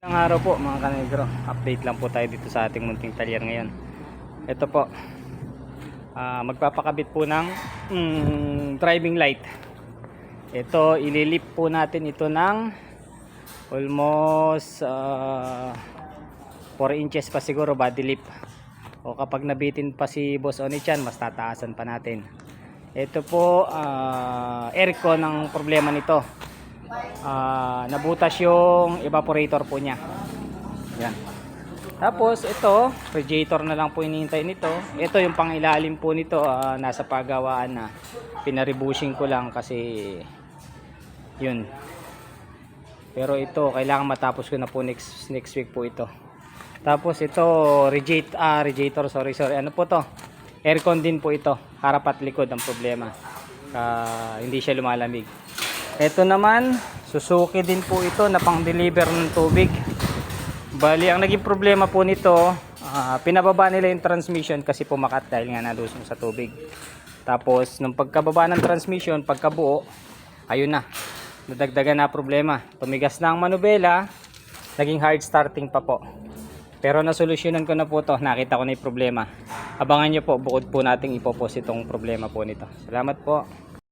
Isang araw po mga kanegro, update lang po tayo dito sa ating munting talyer ngayon. Ito po, magpapakabit po ng driving light. Ito, ililip po natin ito ng almost 4 inches pa siguro body lip. O kapag nabitin pa si Boss Onichan, mas tataasan pa natin. Ito po, aircon ang problema nito. Nabutas yung evaporator po niya. Yan. Tapos ito, radiator na lang po hinihintay nito. Ito yung pangilalim po nito, nasa pagawaan na. Pinaribushing ko lang kasi yun. Pero ito kailangan matapos ko na po next week po ito. Tapos ito radiator, sorry. Ano po to? Aircon din po ito. Harap at likod ang problema. Hindi siya lumalamig. Ito naman, Suzuki din po ito na pang-deliver ng tubig. Bali, ang naging problema po nito, pinababa nila yung transmission kasi pumakat dahil nga nalusong sa tubig. Tapos, nung pagkababa ng transmission, pagkabuo, ayun na, nadagdagan na problema. Tumigas na ang manubela, naging hard starting pa po. Pero nasolusyonan ko na po to, nakita ko na yung problema. Abangan nyo po, bukod po nating ipopost itong problema po nito. Salamat po.